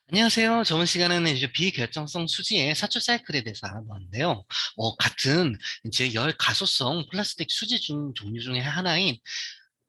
안녕하세요. 저번 시간에는 이제 비결정성 수지의 사출 사이클에 대해서 알아보았는데요. 같은 이제 열 가소성 플라스틱 수지 종류 중에 하나인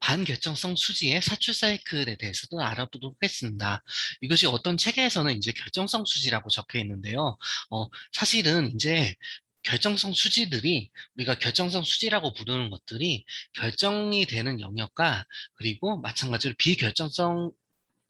반결정성 수지의 사출 사이클에 대해서도 알아보도록 하겠습니다. 이것이 어떤 책에서는 이제 결정성 수지라고 적혀 있는데요. 사실은 이제 결정성 수지들이 우리가 결정성 수지라고 부르는 것들이 결정이 되는 영역과 그리고 마찬가지로 비결정성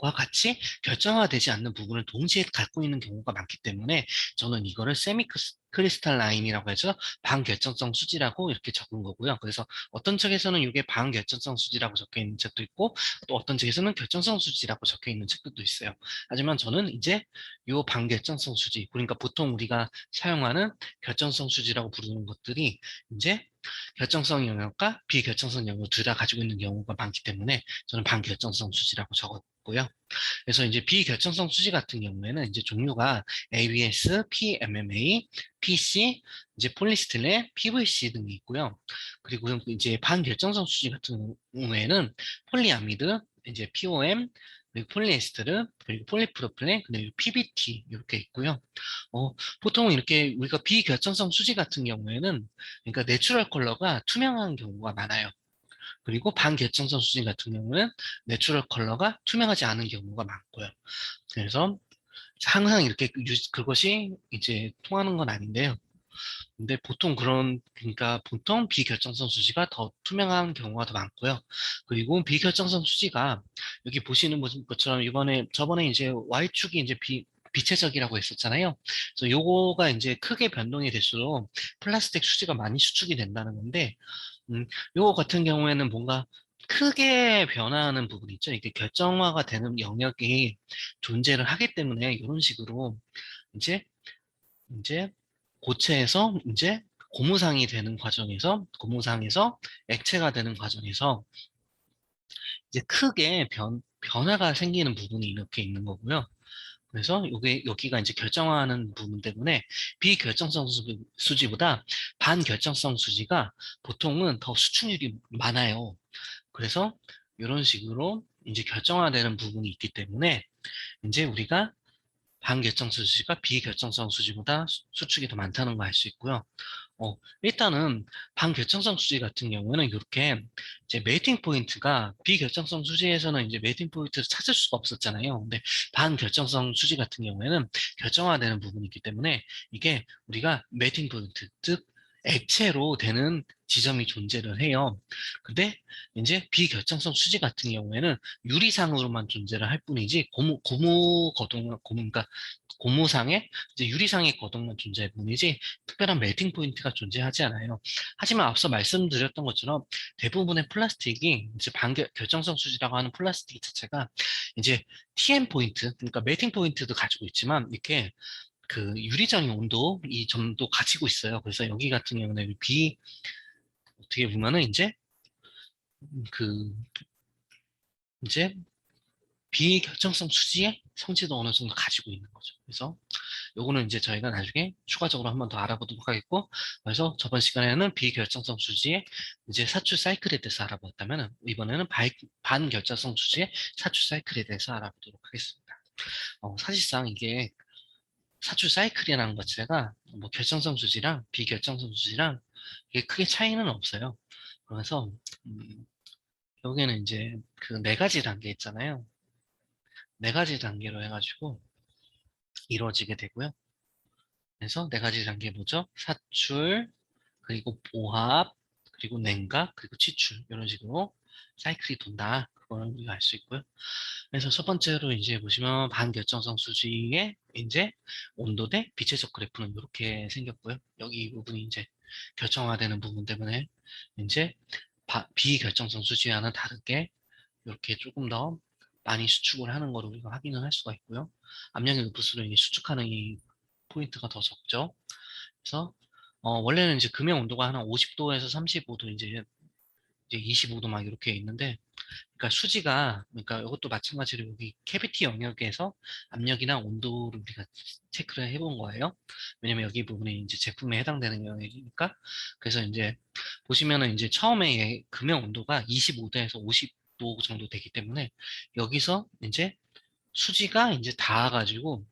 과 같이 결정화되지 않는 부분을 동시에 갖고 있는 경우가 많기 때문에 저는 이거를 세미 크리스탈 라인이라고 해서 반결정성 수지라고 이렇게 적은 거고요. 그래서 어떤 책에서는 이게 반결정성 수지라고 적혀 있는 책도 있고 또 어떤 책에서는 결정성 수지라고 적혀 있는 책들도 있어요. 하지만 저는 이제 이 반결정성 수지, 그러니까 보통 우리가 사용하는 결정성 수지라고 부르는 것들이 이제 결정성 영역과 비결정성 영역 둘 다 가지고 있는 경우가 많기 때문에 저는 반결정성 수지라고 적었고요. 그래서 이제 비결정성 수지 같은 경우에는 이제 종류가 ABS, PMMA, PC, 이제 폴리스틸렌, PVC 등이 있고요. 그리고 이제 반결정성 수지 같은 경우에는 폴리아미드, 이제 POM, 그리고 폴리에스테르, 그리고 폴리프로필렌, 그리고 PBT 이렇게 있고요. 보통 이렇게 우리가 비결정성 수지 같은 경우에는 그러니까 내추럴 컬러가 투명한 경우가 많아요. 그리고 반결정성 수지 같은 경우는 내추럴 컬러가 투명하지 않은 경우가 많고요. 그래서 항상 이렇게 그것이 이제 통하는 건 아닌데요. 근데 그러니까 보통 비결정성 수지가 더 투명한 경우가 더 많고요. 그리고 비결정성 수지가 여기 보시는 것처럼 저번에 이제 Y축이 이제 비체적이라고 했었잖아요. 그래서 요거가 이제 크게 변동이 될수록 플라스틱 수지가 많이 수축이 된다는 건데, 요거 같은 경우에는 뭔가 크게 변화하는 부분이 있죠. 이게 결정화가 되는 영역이 존재를 하기 때문에 이런 식으로 이제 이제 고체에서 이제 고무상이 되는 과정에서 고무상에서 액체가 되는 과정에서 이제 크게 변화가 생기는 부분이 이렇게 있는 거고요. 그래서 여기가 이제 결정화하는 부분 때문에 비결정성 수지보다 반결정성 수지가 보통은 더 수축률이 많아요. 그래서 이런 식으로 이제 결정화되는 부분이 있기 때문에 이제 우리가 반결정성 수지가 비결정성 수지보다 수축이 더 많다는 걸 알 수 있고요. 일단은 반결정성 수지 같은 경우는 이렇게 이제 메이팅 포인트가 비결정성 수지에서는 이제 메이팅 포인트를 찾을 수가 없었잖아요. 근데 반결정성 수지 같은 경우에는 결정화되는 부분이 있기 때문에 이게 우리가 메이팅 포인트, 즉 액체로 되는 지점이 존재를 해요. 근데 이제 비결정성 수지 같은 경우에는 유리상으로만 존재를 할 뿐이지 그러니까 고무상에 이제 유리상의 거동만 존재할 뿐이지 특별한 멜팅 포인트가 존재하지 않아요. 하지만 앞서 말씀드렸던 것처럼 대부분의 플라스틱이 이제 결정성 수지라고 하는 플라스틱 자체가 이제 TM 포인트, 그러니까 멜팅 포인트도 가지고 있지만 이렇게 그 유리장의 온도 이 점도 가지고 있어요. 그래서 여기 같은 경우는 어떻게 보면은 그 이제 비결정성 수지의 성질도 어느 정도 가지고 있는 거죠. 그래서 요거는 이제 저희가 나중에 추가적으로 한번 더 알아보도록 하겠고, 그래서 저번 시간에는 비결정성 수지의 이제 사출 사이클에 대해서 알아보았다면, 이번에는 반결정성 수지의 사출 사이클에 대해서 알아보도록 하겠습니다. 사실상 이게 사출 사이클이라는 것 자체가 뭐 결정성 수지랑 비결정성 수지랑 이게 크게 차이는 없어요. 그래서, 여기는 이제 그 네 가지 단계 있잖아요. 네 가지 단계로 해가지고 이루어지게 되고요. 그래서 네 가지 단계 뭐죠? 사출, 그리고 보합, 그리고 냉각, 그리고 치출 이런 식으로 사이클이 돈다. 그거는 우리가 알 수 있고요. 그래서 첫 번째로 이제 보시면 반결정성 수지의 이제 온도 대 비체적 그래프는 이렇게 생겼고요. 여기 이 부분이 이제 결정화되는 부분 때문에 이제 비결정성 수지와는 다르게 이렇게 조금 더 많이 수축을 하는 거를 우리가 확인을 할 수가 있고요. 압력이 높을수록 이 수축하는 이 포인트가 더 적죠. 그래서 원래는 이제 금형 온도가 한 50도에서 35도 이제 25도 막 이렇게 있는데 그러니까 수지가 그러니까 이것도 마찬가지로 여기 캐비티 영역에서 압력이나 온도를 우리가 체크를 해본 거예요. 왜냐면 여기 부분이 이제 제품에 해당되는 영역이니까. 그래서 이제 보시면은 이제 처음에 금형 온도가 25도에서 50도 정도 되기 때문에 여기서 이제 수지가 이제 닿아가지고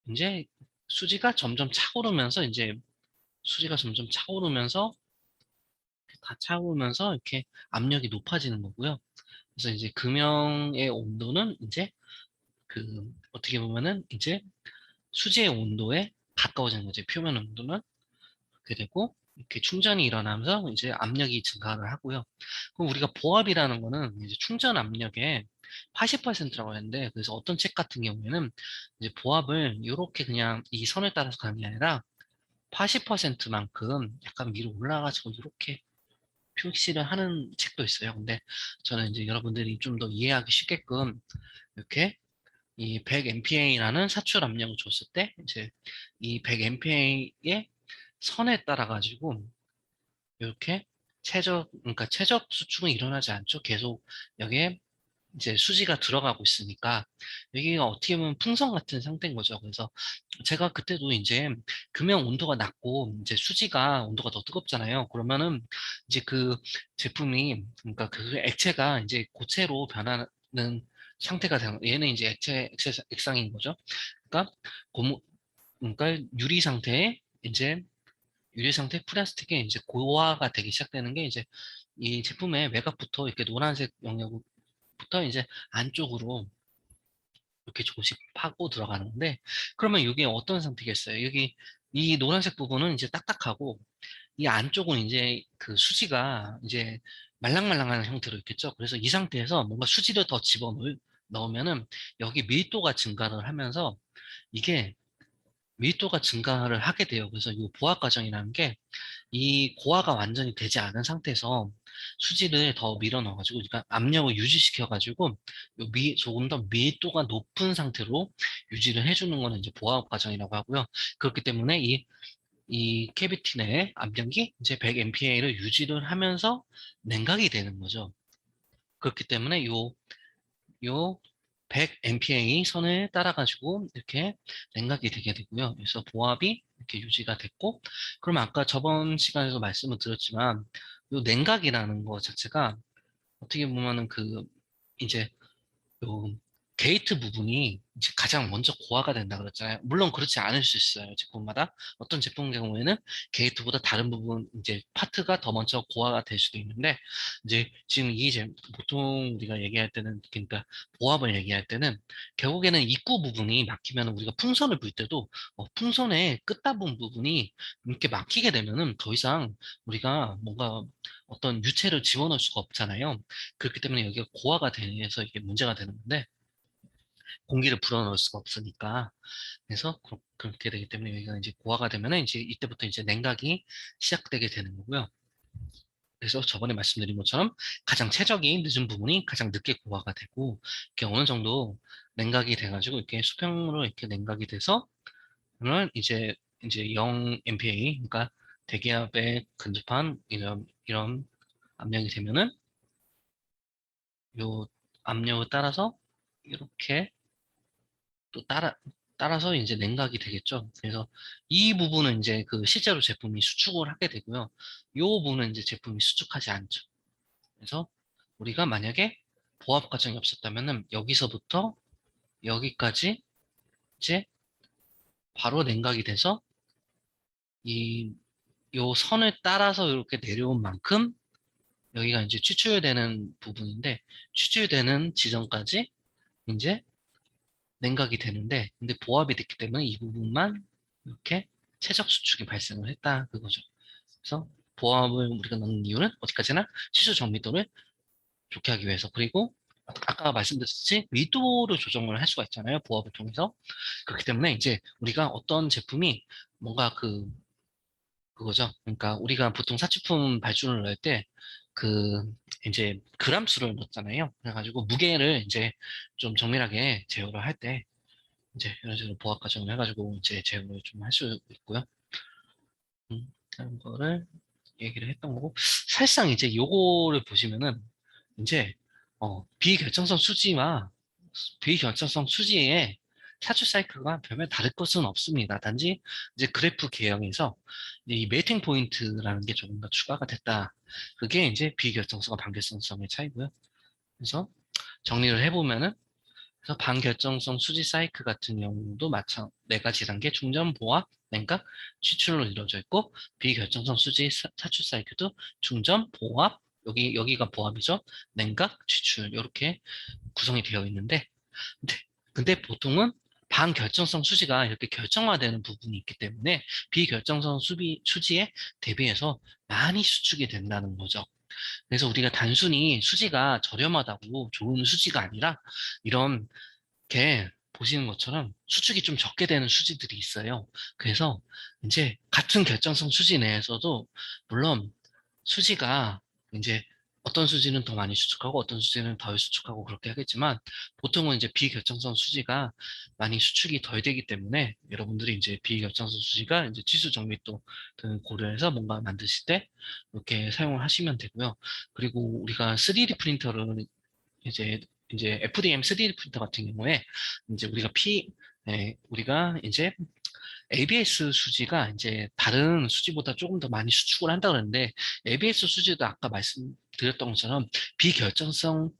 이제 수지가 점점 차오르면서 이제 수지가 점점 차오르면서 다 차오르면서 이렇게 압력이 높아지는 거고요. 그래서 이제 금형의 온도는 이제 그 어떻게 보면은 이제 수지의 온도에 가까워지는 거죠. 표면 온도는 그렇게 되고 이렇게 충전이 일어나면서 이제 압력이 증가를 하고요. 그럼 우리가 보압이라는 거는 이제 충전 압력의 80%라고 했는데 그래서 어떤 책 같은 경우에는 이제 보압을 이렇게 그냥 이 선을 따라서 가는 게 아니라 80%만큼 약간 위로 올라가지고 이렇게 표시를 하는 책도 있어요. 근데 저는 이제 여러분들이 좀 더 이해하기 쉽게끔 이렇게 이 100mPa라는 사출 압력을 줬을 때 이제 이 100mPa의 선에 따라 가지고 이렇게 그러니까 최적 수축은 일어나지 않죠. 계속 여기에 이제 수지가 들어가고 있으니까 여기가 어떻게 보면 풍선 같은 상태인 거죠. 그래서 제가 그때도 이제 금형 온도가 낮고 이제 수지가 온도가 더 뜨겁잖아요. 그러면은 이제 그 제품이 그러니까 그 액체가 이제 고체로 변하는 상태가 되는 얘는 이제 액상인 거죠. 그러니까 고무 그러니까 유리 상태에 이제 유리 상태 플라스틱에 이제 고화가 되기 시작되는 게 이제 이 제품의 외곽부터 이렇게 노란색 영역부터 이제 안쪽으로 이렇게 조금씩 파고 들어가는데 그러면 이게 어떤 상태겠어요? 여기 이 노란색 부분은 이제 딱딱하고 이 안쪽은 이제 그 수지가 이제 말랑말랑한 형태로 있겠죠. 그래서 이 상태에서 뭔가 수지를 더 넣으면은 여기 밀도가 증가를 하면서 이게 밀도가 증가를 하게 돼요. 그래서 이 보합 과정이라는 게 이 고화가 완전히 되지 않은 상태에서 수지를 더 밀어 넣어가지고, 그러니까 압력을 유지시켜가지고, 조금 더 밀도가 높은 상태로 유지를 해주는 거는 이제 보합 과정이라고 하고요. 그렇기 때문에 이 캐비티 내에 압력이 이제 100mPa를 유지를 하면서 냉각이 되는 거죠. 그렇기 때문에 요 100mPa 선을 따라가지고 이렇게 냉각이 되게 되고요. 그래서 보압이 이렇게 유지가 됐고, 그러면 아까 저번 시간에도 말씀을 드렸지만, 요 냉각이라는 거 자체가 어떻게 보면은 이제 요 게이트 부분이 이제 가장 먼저 고화가 된다 그랬잖아요. 물론 그렇지 않을 수 있어요. 제품마다. 어떤 제품 경우에는 게이트보다 다른 부분, 이제 파트가 더 먼저 고화가 될 수도 있는데, 이제 지금 보통 우리가 얘기할 때는, 그러니까 보압을 얘기할 때는 결국에는 입구 부분이 막히면 우리가 풍선을 불 때도 풍선의 끝부분 부분이 이렇게 막히게 되면은 더 이상 우리가 뭔가 어떤 유체를 집어넣을 수가 없잖아요. 그렇기 때문에 여기가 고화가 돼서 이게 문제가 되는 건데, 공기를 불어넣을 수가 없으니까. 그래서 그렇게 되기 때문에 여기가 이제 고화가 되면은 이제 이때부터 이제 냉각이 시작되게 되는 거고요. 그래서 저번에 말씀드린 것처럼 가장 최적이 늦은 부분이 가장 늦게 고화가 되고, 이렇게 어느 정도 냉각이 돼가지고 이렇게 수평으로 이렇게 냉각이 돼서, 그러면 이제 0 MPa, 그러니까 대기압에 근접한 이런 압력이 되면은 요 압력을 따라서 이렇게 또 따라서 이제 냉각이 되겠죠. 그래서 이 부분은 이제 그 실제로 제품이 수축을 하게 되고요. 이 부분은 이제 제품이 수축하지 않죠. 그래서 우리가 만약에 보합 과정이 없었다면은 여기서부터 여기까지 이제 바로 냉각이 돼서 이 요 선을 따라서 이렇게 내려온 만큼 여기가 이제 추출되는 부분인데 추출되는 지점까지 이제 냉각이 되는데 근데 보합이 됐기 때문에 이 부분만 이렇게 최적 수축이 발생을 했다 그거죠. 그래서 보합을 우리가 넣는 이유는 어디까지나 치수 정밀도를 좋게 하기 위해서 그리고 아까 말씀드렸듯이 밀도를 조정을 할 수가 있잖아요. 보합을 통해서. 그렇기 때문에 이제 우리가 어떤 제품이 뭔가 그거죠. 그러니까 우리가 보통 사치품 발주를 넣을 때 그 이제 그람수를 넣잖아요. 그래가지고 무게를 이제 좀 정밀하게 제어를 할 때 이제 이런 식으로 보합 과정을 해가지고 이제 제어를 좀 할 수 있고요. 그런 거를 얘기를 했던 거고 사실상 이제 요거를 보시면은 이제 비결정성 수지와 비결정성 수지의 사출 사이클과 별반 다를 것은 없습니다. 단지 이제 그래프 개형에서 이 메이팅 포인트라는 게 조금 더 추가가 됐다. 그게 이제 비결정성과 반결성성의 차이고요. 그래서 정리를 해보면은 그래서 반결정성 수지 사이클 같은 경우도 마찬 네 가지란 게 중점, 보합, 냉각, 추출로 이루어져 있고, 비결정성 수지 사출 사이클도 중점, 보합, 여기가 보합이죠. 냉각, 추출 이렇게 구성이 되어 있는데, 근데, 근데 보통은 반결정성 수지가 이렇게 결정화되는 부분이 있기 때문에 비결정성 수지에 대비해서 많이 수축이 된다는 거죠. 그래서 우리가 단순히 수지가 저렴하다고 좋은 수지가 아니라 이런 게 보시는 것처럼 수축이 좀 적게 되는 수지들이 있어요. 그래서 이제 같은 결정성 수지 내에서도 물론 수지가 이제 어떤 수지는 더 많이 수축하고 어떤 수지는 덜 수축하고 그렇게 하겠지만 보통은 이제 비결정성 수지가 많이 수축이 덜 되기 때문에 여러분들이 이제 비결정성 수지가 이제 치수 정밀도 등 고려해서 뭔가 만드실 때 이렇게 사용을 하시면 되고요. 그리고 우리가 3D 프린터를 이제 FDM 3D 프린터 같은 경우에 이제 우리가 이제 ABS 수지가 이제 다른 수지보다 조금 더 많이 수축을 한다 그러는데 ABS 수지도 아까 말씀드렸던 것처럼 비결정성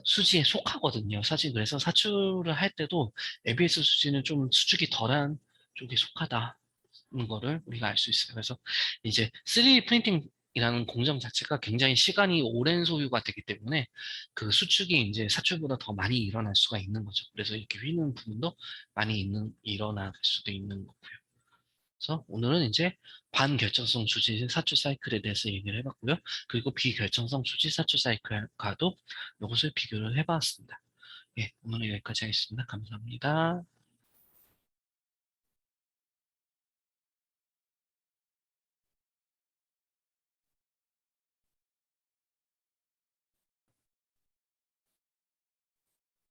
수지에 속하거든요. 사실 그래서 사출을 할 때도 ABS 수지는 좀 수축이 덜한 쪽에 속하다. 거를 우리가 알 수 있어요. 그래서 이제 3D 프린팅이라는 공정 자체가 굉장히 시간이 오랜 소요가 되기 때문에 그 수축이 이제 사출보다 더 많이 일어날 수가 있는 거죠. 그래서 이렇게 휘는 부분도 많이 일어날 수도 있는 거고요. 그래서 오늘은 이제 반결정성 수지 사출 사이클에 대해서 얘기를 해봤고요. 그리고 비결정성 수지 사출 사이클과도 이것을 비교를 해봤습니다. 예, 오늘은 여기까지 하겠습니다. 감사합니다.